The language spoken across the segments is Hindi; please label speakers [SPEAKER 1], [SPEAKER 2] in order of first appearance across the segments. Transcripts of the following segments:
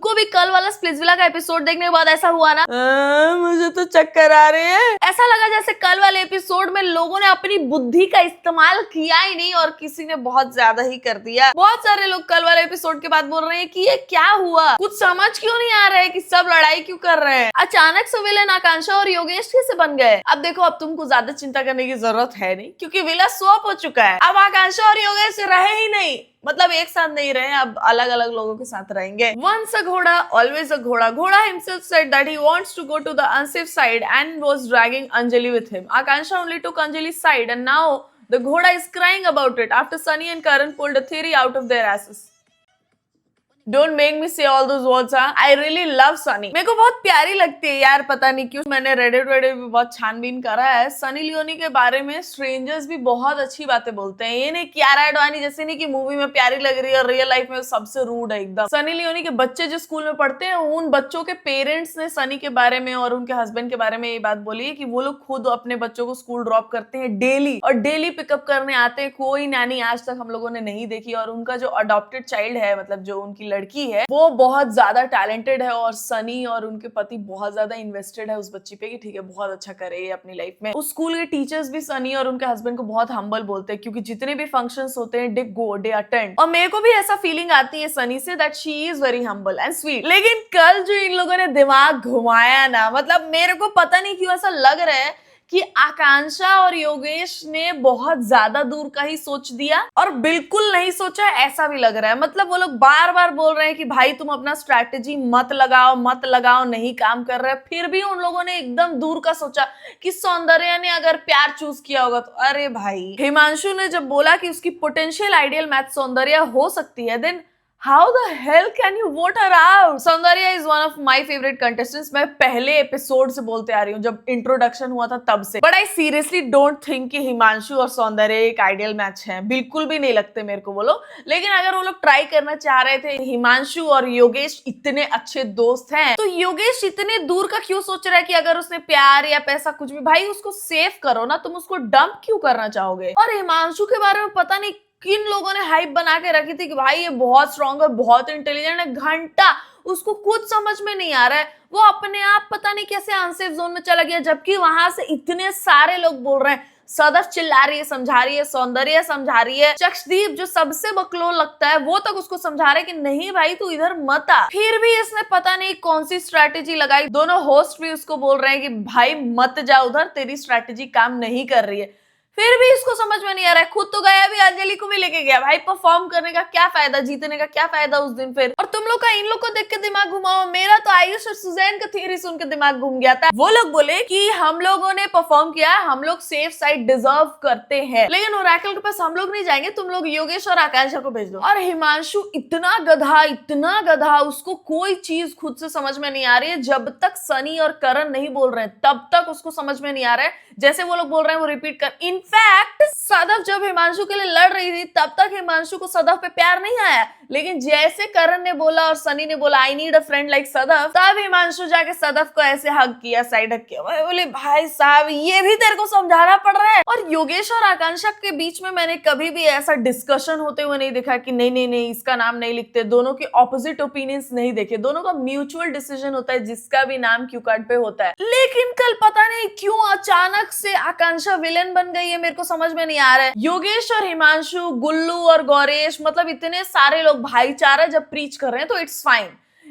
[SPEAKER 1] तुमको भी कल वाला स्प्लिट्सविला का एपिसोड देखने के बाद ऐसा हुआ ना, मुझे तो चक्कर आ रहे हैं, ऐसा लगा जैसे कल वाले एपिसोड में लोगों ने अपनी बुद्धि का इस्तेमाल किया ही नहीं और किसी ने बहुत ज्यादा ही कर दिया। बहुत सारे लोग कल वाले एपिसोड के बाद बोल रहे हैं कि ये क्या हुआ, कुछ समझ क्यों नहीं आ रहा है कि सब लड़ाई क्यों कर रहे हैं, अचानक से विलन आकांक्षा और योगेश कैसे बन गए। अब देखो, अब तुमको ज्यादा चिंता करने की जरूरत है नहीं क्योंकि विलन स्वैप हो चुका है। अब आकांक्षा और योगेश रहे ही नहीं, मतलब एक साथ नहीं रहे, अब अलग अलग लोगों के साथ रहेंगे। Once a घोड़ा, always a घोड़ा. Ghoda himself said that he wants to go to the unsafe side and was dragging Anjali with him. Akansha only took Anjali's side and now the घोड़ा is crying about it after Sunny and Karan pulled a theory out of their asses. Don't make me say all those words, हाँ. I really love Sunny. मेरे को बहुत प्यारी लगती है यार, पता नहीं क्यों। मैंने रेडिट भी बहुत छानबीन करा है। सनी लियोनी के बारे में स्ट्रेंजर्स भी बहुत अच्छी बातें बोलते हैं। ये नहीं कियारा एडवाणी जैसे नहीं कि मूवी में प्यारी लग रही है और रियल लाइफ में सबसे रूड है एकदम। सनी लियोनी के बच्चे जो स्कूल में पढ़ते हैं, उन बच्चों के पेरेंट्स ने सनी के बारे में और उनके हस्बैंड के बारे में ये बात बोली है कि वो लोग खुद अपने बच्चों को स्कूल ड्रॉप करते हैं डेली और डेली पिकअप करने आते हैं। कोई नैनी आज तक हम लोगों ने नहीं देखी और उनका जो अडॉप्टेड चाइल्ड है, मतलब जो उनकी लड़की है, वो बहुत ज्यादा टैलेंटेड है और सनी और उनके पति बहुत ज्यादा इन्वेस्टेड है उस बच्ची पे कि ठीक है बहुत अच्छा करे ये अपनी लाइफ में। उस स्कूल के टीचर्स भी सनी और उनके हस्बैंड को बहुत हम्बल बोलते हैं क्योंकि जितने भी फंक्शंस होते हैं दे अटेंड। और मेरे को भी ऐसा फीलिंग आती है Sunny say that she is very humble and sweet. लेकिन कल जो इन लोगों ने दिमाग घुमाया ना, मतलब मेरे को पता नहीं क्यों ऐसा लग रहा है कि आकांक्षा और योगेश ने बहुत ज्यादा दूर का ही सोच दिया और बिल्कुल नहीं सोचा, ऐसा भी लग रहा है। मतलब वो लोग बार बार बोल रहे हैं कि भाई तुम अपना स्ट्रैटेजी मत लगाओ, नहीं काम कर रहे, फिर भी उन लोगों ने एकदम दूर का सोचा कि सौंदर्या ने अगर प्यार चूज किया होगा तो। अरे भाई, हिमांशु ने जब बोला कि उसकी पोटेंशियल आइडियल मैच सौंदर्या हो सकती है, then How the hell can you vote her out? Soundarya is one of my favorite contestants. मैं पहले एपिसोड से बोलते आ रही हूँ, जब इंट्रोडक्शन हुआ था तब से। But I seriously don't think कि हिमांशु और सौंदर्या एक आइडियल मैच है, बिल्कुल भी नहीं लगते मेरे को वो लोग। लेकिन अगर वो लोग ट्राई करना चाह रहे थे, हिमांशु और योगेश इतने अच्छे दोस्त हैं, तो योगेश इतने दूर का क्यों सोच रहा है कि अगर उसने प्यार या पैसा कुछ भी, भाई उसको सेव करो ना, तुम उसको डंप क्यों करना चाहोगे। और हिमांशु के बारे में पता नहीं किन लोगों ने हाइप बना के रखी थी कि भाई ये बहुत स्ट्रॉन्ग है, बहुत इंटेलिजेंट है, घंटा उसको कुछ समझ में नहीं आ रहा है, वो अपने आप पता नहीं कैसे अनसेफ जोन में चला गया, जबकि वहां से इतने सारे लोग बोल रहे हैं। सदफ चिल्ला रही है, समझा रही है, सौंदर्या समझा रही है, चक्षदीप जो सबसे बकलोल लगता है वो तक उसको समझा रहे कि नहीं भाई तू इधर मत आ। फिर भी इसने पता नहीं कौन सी स्ट्रैटेजी लगाई। दोनों होस्ट भी उसको बोल रहे हैं कि भाई मत जा उधर, तेरी स्ट्रैटेजी काम नहीं कर रही है, फिर भी इसको समझ में नहीं आ रहा है। खुद तो गया भी, अंजलि को भी लेके गया। भाई परफॉर्म करने का क्या फायदा, जीतने का क्या फायदा उस दिन फिर। और तुम लोग का इन लोग को देख के दिमाग घुमाओ, मेरा तो आयुष और सुजैन का थ्योरी सुन के दिमाग घूम गया था। वो लोग बोले कि हम लोगों ने परफॉर्म किया, हम लोग सेफ साइड डिजर्व करते हैं, लेकिन ओरेकल के पास हम लोग नहीं जाएंगे, तुम लोग योगेश और आकांक्षा को भेज दो। और हिमांशु इतना गधा, उसको कोई चीज खुद से समझ में नहीं आ रही है। जब तक सनी और करण नहीं बोल रहे हैं तब तक उसको समझ में नहीं आ रहा है, जैसे वो लोग बोल रहे हैं वो रिपीट कर। इनफैक्ट सदफ जब हिमांशु के लिए लड़ रही थी तब तक हिमांशु को सदफ पे प्यार नहीं आया, लेकिन जैसे करण ने बोला और सनी ने बोला I need a friend like Sadaf, तब हिमांशु जाके सदफ को ऐसे हग किया, साइड हग किया। मैं बोले भाई साहब ये भी तेरे को समझाना पड़ रहा है। और योगेश और आकांक्षा के बीच में मैंने कभी भी ऐसा डिस्कशन होते हुए नहीं देखा कि नहीं इसका नाम नहीं लिखते। दोनों के ऑपोजिट ओपिनियंस नहीं देखे, दोनों का म्यूचुअल डिसीजन होता है जिसका भी नाम क्यू कार्ड पे होता है। लेकिन कल पता नहीं क्यों अचानक से आकांक्षा विलेन बन गई है, मेरे को समझ में नहीं आ रहा है। योगेश और हिमांशु, गुल्लू और गौरेश, मतलब इतने सारे लोग भाईचारा जब प्रीच कर रहे हैं तो इट्स फाइन,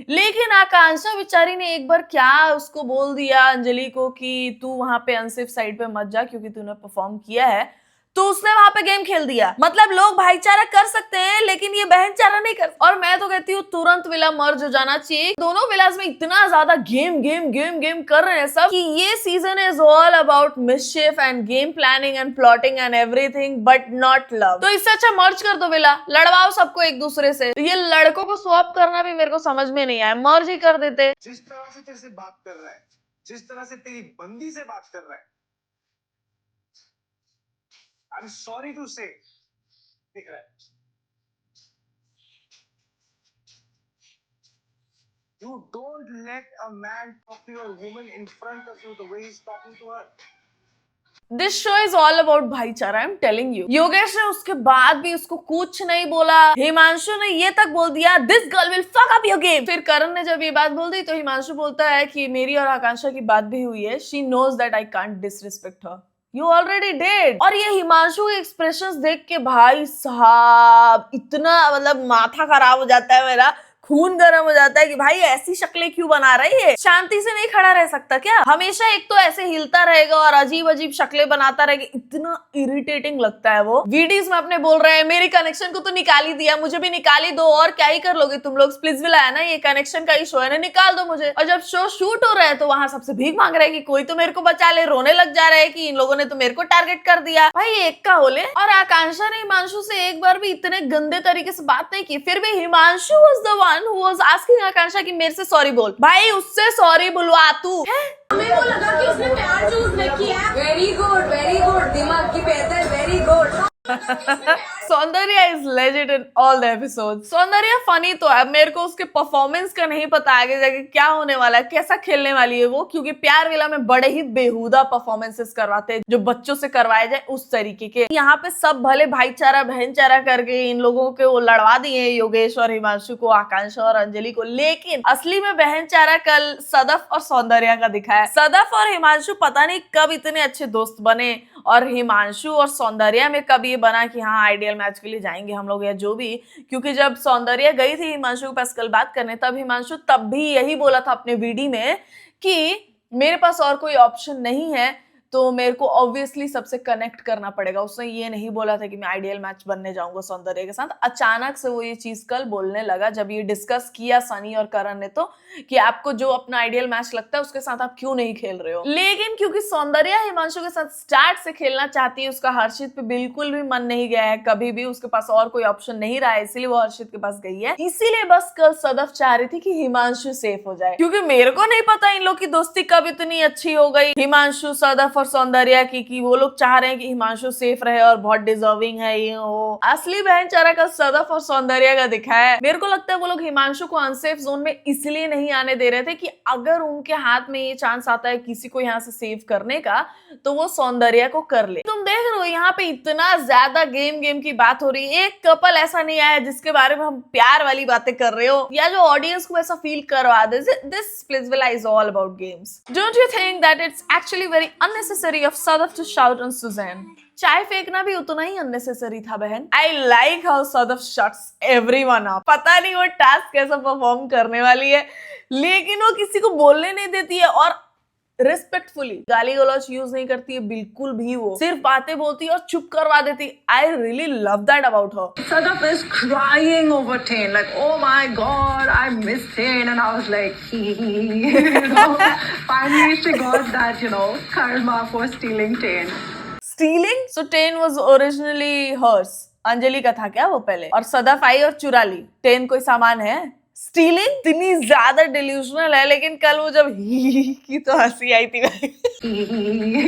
[SPEAKER 1] लेकिन आकांक्षा बेचारी ने एक बार क्या उसको बोल दिया अंजलि को कि तू वहां पे अनसेफ साइड पे मत जा क्योंकि तूने परफॉर्म किया है, तो उसने वहां पे गेम खेल दिया। मतलब लोग भाईचारा कर सकते हैं लेकिन ये बहनचारा नहीं कर। और मैं तो कहती हूँ तुरंत विला मर्ज हो जाना चाहिए। दोनों विलास में इतना ज्यादा गेम कर रहे हैं सब कि ये season is all about मिसचिफ end game planning and plotting and everything but not love. तो इससे अच्छा मर्ज कर दो विला, लड़वाओ सबको एक दूसरे से। तो ये लड़कों को स्वैप करना भी मेरे को समझ में नहीं आया, मर्ज ही कर देते।
[SPEAKER 2] जिस तरह से तेरे से बात कर रहा है, जिस तरह से तेरी बंदी से बात कर रहा है, I'm sorry to say, दिख रहा है। You don't let a man talk to your woman in front of you the way he's talking to her.
[SPEAKER 1] This show is all about भाईचारा, I am telling you. Yogesh ने उसके बाद भी उसको कुछ नहीं बोला। हिमांशु ने ये तक बोल दिया this girl will fuck up your game. फिर करण ने जब ये बात बोल दी तो हिमांशु बोलता है कि मेरी और आकांक्षा की बात भी हुई है, she knows that I can't disrespect her, you already did. और ये हिमांशु के एक्सप्रेशंस देख के भाई साहब इतना मतलब माथा खराब हो जाता है मेरा, खून गर्म हो जाता है कि भाई ऐसी शक्लें क्यों बना रही है, शांति से नहीं खड़ा रह सकता क्या? हमेशा एक तो ऐसे हिलता रहेगा और अजीब अजीब शक्लें बनाता रहेगा, इतना इरिटेटिंग लगता है वो। वीडियोस में अपने बोल रहे हैं मेरे कनेक्शन को तो निकाल ही दिया, मुझे भी निकाल ही दो, और क्या ही कर लोगे तुम लोग, स्प्लिट्सविला है ना, ये कनेक्शन का ही शो है ना, निकाल दो मुझे। और जब शो शूट हो रहा है तो वहां सबसे भीख मांग रहे हैं कि कोई तो मेरे को बचा ले, रोने लग जा रहा है कि इन लोगों ने तो मेरे को टारगेट कर दिया। भाई एक का होले। और आकांक्षा ने हिमांशु से एक बार भी इतने गंदे तरीके से बात नहीं की, फिर भी Himanshu was the one who was asking Akanksha कि मेरे से सॉरी बोल। भाई उससे सॉरी बुलवा तू।
[SPEAKER 3] हमें वो लगा कि उसने प्यार चूज नहीं किया। वेरी गुड, दिमाग की बेहतर, very good.
[SPEAKER 1] Soundarya is legend in all the episode. Soundarya funny तो है, मेरे को उसके परफॉर्मेंस का नहीं पता आगे जाके क्या होने वाला है, कैसा खेलने वाली है वो, क्योंकि प्यार विला में बड़े ही बेहुदा परफॉर्मेंसेस करवाते हैं जो बच्चों से करवाए जाए उस तरीके के। यहाँ पे सब भले भाईचारा बहनचारा करके इन लोगों के वो लड़वा दिए योगेश और हिमांशु को, आकांक्षा और अंजलि को, लेकिन असली में बहनचारा कल सदफ और सौंदर्या का दिखा है। सदफ और हिमांशु पता नहीं कब इतने अच्छे दोस्त बने, और हिमांशु और सौंदर्या में कब ये बना कि हाँ आइडियल मैच के लिए जाएंगे हम लोग या जो भी। क्योंकि जब सौंदर्या गई थी हिमांशु के पास कल बात करने, तब हिमांशु तब भी यही बोला था अपने वीडियो में कि मेरे पास और कोई ऑप्शन नहीं है, तो मेरे को ऑब्वियसली सबसे कनेक्ट करना पड़ेगा। उसने ये नहीं बोला था कि मैं आइडियल मैच बनने जाऊंगा सौंदर्या के साथ। अचानक से वो ये चीज कल बोलने लगा जब ये डिस्कस किया सनी और करण ने, तो कि आपको जो अपना आइडियल मैच लगता है उसके साथ आप क्यों नहीं खेल रहे हो। लेकिन क्योंकि सौंदर्या हिमांशु के साथ स्टार्ट से खेलना चाहती है, उसका हर्षित पे बिल्कुल भी मन नहीं गया है, कभी भी उसके पास और कोई ऑप्शन नहीं रहा है, इसीलिए वो हर्षित के पास गई है। इसीलिए बस कल सदफ चाह रही थी कि हिमांशु सेफ हो जाए, क्योंकि मेरे को नहीं पता इन लोग की दोस्ती कब इतनी अच्छी हो गई हिमांशु, सदफ और सौंदर्या की, कि वो लोग चाह रहे हैं कि हिमांशु सेफ रहे और बहुत डिजर्विंग है ये वो। असली बहनचारा का सदफ और सौंदर्या का दिखा है। मेरे को लगता है वो लोग हिमांशु को अनसेफ जोन में इसलिए नहीं आने दे रहे थे कि अगर उनके हाथ में ये चांस आता है किसी को यहाँ से सेव करने का, तो वो सौंदर्या को कर ले। तुम देख रहे हो यहाँ पे इतना ज्यादा गेम की बात हो रही है, एक कपल ऐसा नहीं आया जिसके बारे में हम प्यार वाली बातें कर रहे हो या जो ऑडियंस को ऐसा फील करवा दे। This Splitsvilla is all about games. Don't you think that it's actually very unnecessary of Sadaf to shout on Suzanne? चाय फेंकना भी उतना ही अननेसेसरी था बहन। I like how Sadaf shuts everyone up. पता नहीं वो टास्क कैसा परफॉर्म करने वाली है, लेकिन वो किसी को बोलने नहीं देती है और रिस्पेक्टफुली गाली गलौज यूज नहीं करती है बिल्कुल भी, वो सिर्फ बातें बोलती है और चुप करवा देती। I really love that about her.
[SPEAKER 3] Sadaf is crying over Tain, like, oh my god, I miss Tain, and I was like, you know, finally she got that, you know, karma for stealing Tain.
[SPEAKER 1] Stealing? So Tain was originally hers. Anjali का था क्या वो पहले, और सदफ आई और चुरा ली। टेन कोई सामान है? स्टीलिंग इतनी ज्यादा डिल्यूशनल है, लेकिन कल वो जब ही की तो हंसी आई थी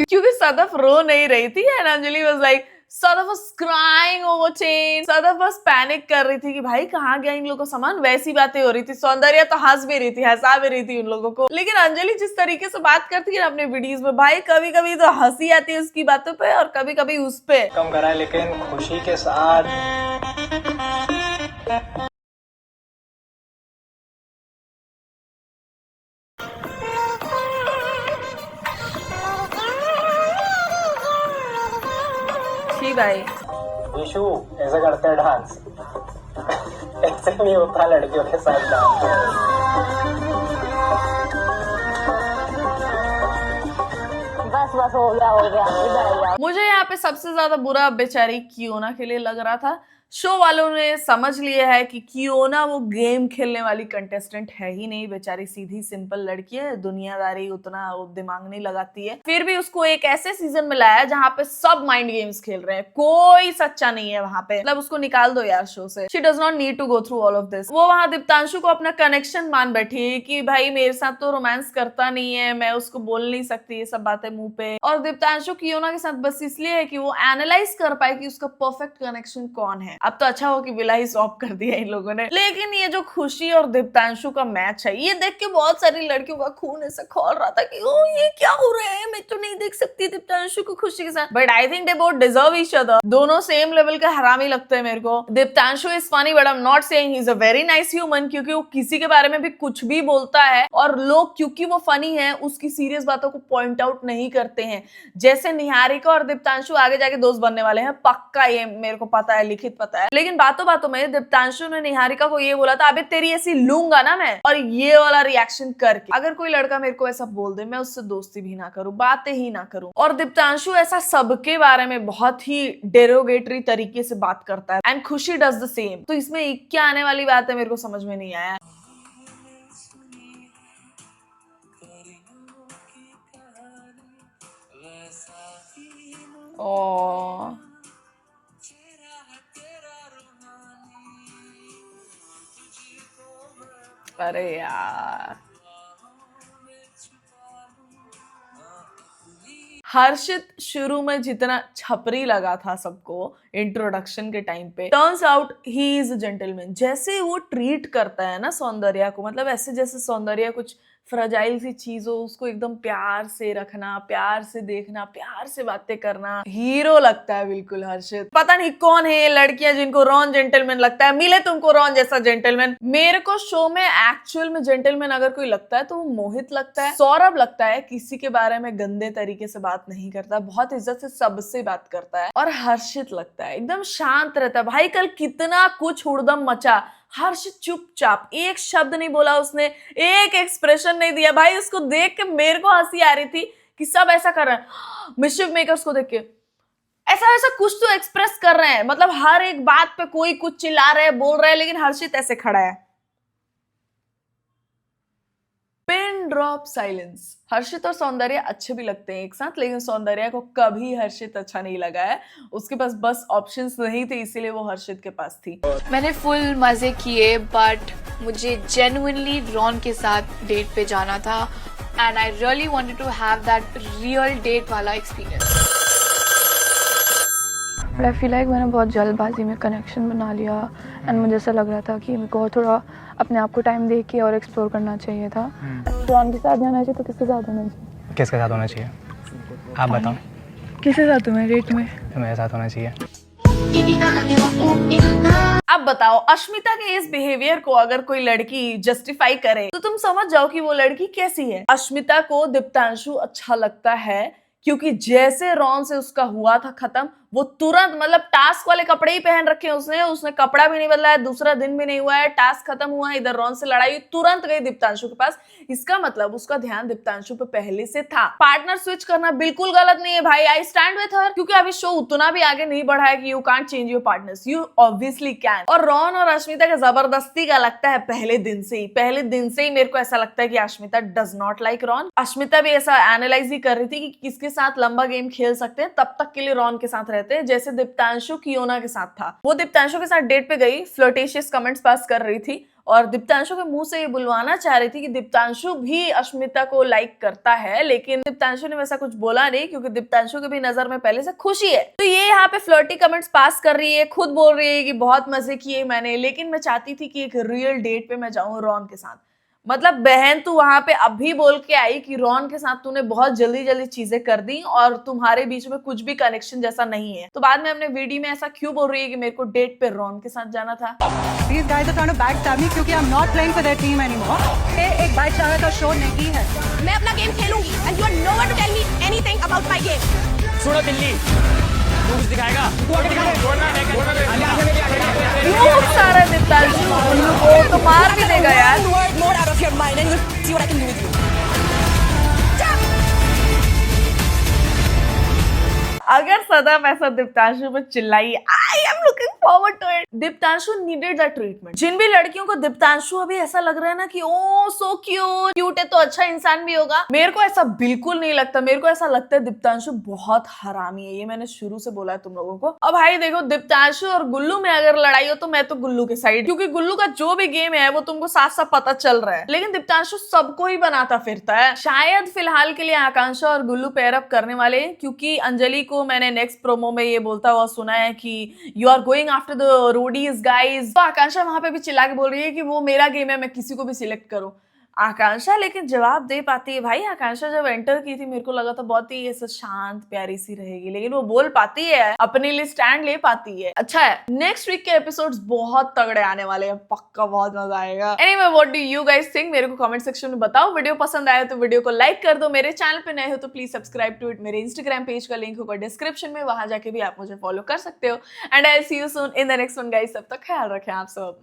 [SPEAKER 1] क्योंकि सदफ रो नहीं रही थी and Anjali was like, Sadaf was crying over ten. Sadaf बस पैनिक कर रही थी कि भाई कहाँ गया इन लोगों का सामान, वैसी बातें हो रही थी। सौंदर्या तो हंस भी रही थी, हंसा भी रही थी उन लोगों को। लेकिन अंजलि जिस तरीके से बात करती है अपने वीडियोस में, भाई कभी कभी तो हंसी आती है उसकी बातों पे और कभी कभी उस पे।
[SPEAKER 4] कम करा है लेकिन खुशी के साथ।
[SPEAKER 1] भाई
[SPEAKER 4] यीशु ऐसा करते हैं डांस, ऐसे नहीं होता लड़कियों के साथ डांस।
[SPEAKER 5] बस हो गया इधर।
[SPEAKER 1] मुझे यहाँ पे सबसे ज्यादा बुरा बेचारी कियोना के लिए लग रहा था। शो वालों ने समझ लिया है कि कियोना वो गेम खेलने वाली कंटेस्टेंट है ही नहीं, बेचारी सीधी सिंपल लड़की है, दुनियादारी उतना वो दिमाग नहीं लगाती है। फिर भी उसको एक ऐसे सीजन में लाया जहाँ पे सब माइंड गेम्स खेल रहे हैं, कोई सच्चा नहीं है वहां पे। मतलब उसको निकाल दो यार शो से। She does not need to go through all of this. वो वहां दीप्तांशु को अपना कनेक्शन मान बैठी है कि भाई मेरे साथ तो रोमांस करता नहीं है, मैं उसको बोल नहीं सकती ये सब बातें मुंह पे। और दीप्तांशु कियोना के साथ बस इसलिए है कि वो एनालाइज कर पाए कि उसका परफेक्ट कनेक्शन कौन है। अब तो अच्छा हो कि विला ही स्वैप कर दिया इन लोगों ने। लेकिन ये जो खुशी और दीप्तांशु का मैच है, ये देख के बहुत सारी लड़कियों का खून ऐसा खौल रहा था कि ओ ये क्या हो रहा है, मैं तो नहीं देख सकती दीप्तांशु को खुशी के साथ। But I think they both deserve each other. दोनों सेम लेवल के हरामी लगते हैं मेरे को। Diptanshu is funny but I am not saying he is a very nice human, क्योंकि वो किसी के बारे में भी कुछ भी बोलता है और लोग क्योंकि वो फनी है उसकी सीरियस बातों को पॉइंट आउट नहीं करते हैं। जैसे निहारिका और दीप्तांशु आगे जाके दोस्त बनने वाले हैं, पक्का, ये मेरे को पता है, लिखित पता है। लेकिन बातों बातों में दीप्तांशु ने निहारिका को ये बोला था, अबे तेरी ऐसी लूंगा ना मैं, और ये वाला रिएक्शन करके अगर कोई लड़का मेरे को ऐसा बोल दे, मैं उससे दोस्ती भी ना करूं, बातें ही ना करूं। और दीप्तांशु ऐसा सबके बारे में बहुत ही डेरोगेटरी तरीके से बात करता है एंड खुशी डज द सेम। तो इसमें क्या आने वाली बात है मेरे को समझ में नहीं आया। ओ अरे यार, हर्षित शुरू में जितना छपरी लगा था सबको इंट्रोडक्शन के टाइम पे, turns out he is a gentleman. जैसे वो ट्रीट करता है ना सौंदर्या को, मतलब ऐसे जैसे सौंदर्या कुछ फ्रजाइल सी चीज हो, उसको एकदम प्यार से रखना, प्यार से देखना, प्यार से बातें करना, हीरो लगता है बिल्कुल हर्षित। पता नहीं कौन है ये लड़कियां जिनको रॉन जेंटलमैन लगता है। मिले तुमको रॉन जैसा जेंटलमैन। मेरे को शो में एक्चुअल में जेंटलमैन अगर कोई लगता है तो वो मोहित लगता है, सौरभ लगता है, किसी के बारे में गंदे तरीके से बात नहीं करता, बहुत इज्जत से सबसे बात करता है। और हर्षित लगता है एकदम शांत रहता है। भाई कल कितना कुछ हुड़दम मचा, हर्ष चुपचाप एक शब्द नहीं बोला उसने, एक एक्सप्रेशन नहीं दिया। भाई उसको देख के मेरे को हंसी आ रही थी कि सब ऐसा कर रहे हैं, मिस्चिफ मेकर्स को देख के ऐसा ऐसा कुछ तो एक्सप्रेस कर रहे हैं, मतलब हर एक बात पे कोई कुछ चिल्ला रहे हैं, बोल रहे हैं, लेकिन हर्षित ऐसे खड़ा है। Pin drop silence. हर्षित और सौंदर्या अच्छे भी लगते हैं एक साथ, लेकिन सौंदर्या को कभी हर्षित अच्छा नहीं लगा है। उसके पास बस ऑप्शंस नहीं थे, इसीलिए वो हर्षित के पास थी।
[SPEAKER 6] मैंने फुल मजे किए, बट मुझे जेन्युइनली रॉन के साथ डेट पे जाना था and I really wanted to have that real date वाला experience. But I feel like मैंने बहुत जल्दबाजी में कनेक्शन बना लिया एंड मुझे ऐसा लग रहा था कि मेरे को थोड़ा अपने आप को टाइम दे के और एक्सप्लोर करना चाहिए था। रॉन के साथ जाना चाहिए तो किसके साथ होना चाहिए?
[SPEAKER 4] किसके साथ होना चाहिए आप बताओ?
[SPEAKER 6] किसके साथ तुम्हें डेट में?
[SPEAKER 4] मेरे साथ होना चाहिए।
[SPEAKER 1] अब बताओ, अश्मिता के इस बिहेवियर को अगर कोई लड़की जस्टिफाई करे तो तुम समझ जाओ कि वो लड़की कैसी है। अश्मिता को दीप्तांशु अच्छा लगता है क्योंकि जैसे रॉन से उसका हुआ था खत्म, वो तुरंत, मतलब टास्क वाले कपड़े ही पहन रखे हैं उसने कपड़ा भी नहीं बदला है, दूसरा दिन भी नहीं हुआ है, टास्क खत्म हुआ है, इधर रॉन से लड़ाई, तुरंत गई दीप्तांशु के पास। इसका मतलब उसका ध्यान दीप्तांशु पे पहले से था। पार्टनर स्विच करना बिल्कुल गलत नहीं है भाई, आई स्टैंड विथ हर, क्योंकि अभी शो उतना भी आगे नहीं बढ़ा है कि you can't change your partners, you obviously can. और रॉन और अश्मिता का जबरदस्ती का लगता है पहले दिन से ही मेरे को ऐसा लगता है कि Ashmita does not like Ron. Ashmita भी ऐसा एनालाइज ही कर रही थी कि किसके साथ लंबा गेम खेल सकते हैं, तब तक के लिए रॉन के साथ रहते हैं, जैसे दीप्तांशु कियोना के साथ था। वो दीप्तांशु के साथ डेट पे गई, फ्लर्टेशियस कमेंट्स पास कर रही थी और दीप्तांशु के मुंह से ये बुलवाना चाह रही थी कि दीप्तांशु भी अश्मिता को लाइक करता है, लेकिन दीप्तांशु ने वैसा कुछ बोला नहीं क्योंकि दीप्तांशु के भी नजर में पहले से खुशी है। तो ये यहाँ पे फ्लर्टी कमेंट्स पास कर रही है, खुद बोल रही है कि बहुत मजे किए मैंने, लेकिन मैं चाहती थी कि एक रियल डेट पे मैं जाऊं रॉन के साथ। मतलब बहन, तू वहां पे अब भी बोल के आई कि रॉन के साथ तूने बहुत जल्दी चीजें कर दी और तुम्हारे बीच में कुछ भी कनेक्शन जैसा नहीं है, तो बाद में अपने वीडियो में ऐसा क्यों बोल रही है कि मेरे को डेट पे रॉन के साथ जाना था?
[SPEAKER 3] These guys are trying to backstab me क्योंकि I'm not playing for their team anymore. ये एक भाईचारे का शो नहीं है।
[SPEAKER 7] मैं अपना game खेलूंगी and you are no one to tell me anything about my game.
[SPEAKER 8] सुनो बिल्ली, तू कुछ दिखाएगा?
[SPEAKER 1] क्यों सारा दीप्तांशु उल्लू को तो मार भी देगा यार।
[SPEAKER 7] More out of your mind and you'll see what I can do with you.
[SPEAKER 1] अगर सदम ऐसा दीप्तांशु पे चिल्लाई, I am looking forward to it. Deeptanshu needed that treatment. जिन भी लड़कियों को दीप्तांशु अभी ऐसा लग रहा है ना कि ओ सो क्यूट है तो अच्छा इंसान भी होगा, मेरे को ऐसा बिल्कुल नहीं लगता। मेरे को ऐसा लगता है दीप्तांशु बहुत हरामी है, ये मैंने शुरू से बोला है तुम लोगों को। अब भाई देखो, दीप्तांशु और गुल्लू में अगर लड़ाई हो तो मैं तो गुल्लू के साइड, क्योंकि गुल्लू का जो भी गेम है वो तुमको साफ साफ पता चल रहा है, लेकिन दीप्तांशु सबको ही बनाता फिरता है। शायद फिलहाल के लिए आकांक्षा और गुल्लू पेयर अप करने वाले, क्योंकि अंजलि को मैंने नेक्स्ट नेक्स्ट प्रोमो में ये बोलता हुआ सुना है कि you are going after the Roadies guys. तो आकांक्षा वहां पे भी चिल्ला के बोल रही है कि वो मेरा गेम है, मैं किसी को भी सिलेक्ट करूं। आकांक्षा लेकिन जवाब दे पाती है। भाई आकांक्षा जब एंटर की थी मेरे को लगा था बहुत ही ऐसा शांत प्यारी सी रहेगी, लेकिन वो बोल पाती है, अपने लिए स्टैंड ले पाती है। अच्छा है, नेक्स्ट वीक के एपिसोड्स बहुत तगड़े आने वाले हैं, पक्का बहुत मजा आएगा। Anyway what do you guys think, मेरे को कमेंट सेक्शन में बताओ। वीडियो पसंद आया तो वीडियो को लाइक कर दो। मेरे चैनल पे नए हो तो प्लीज सब्सक्राइब टू इट। मेरे इंस्टाग्राम पेज का लिंक होगा डिस्क्रिप्शन में, वहां जाके भी आप मुझे फॉलो कर सकते हो। And I see you soon in the next one guys. तब तक ख्याल रखें आप सब अपना।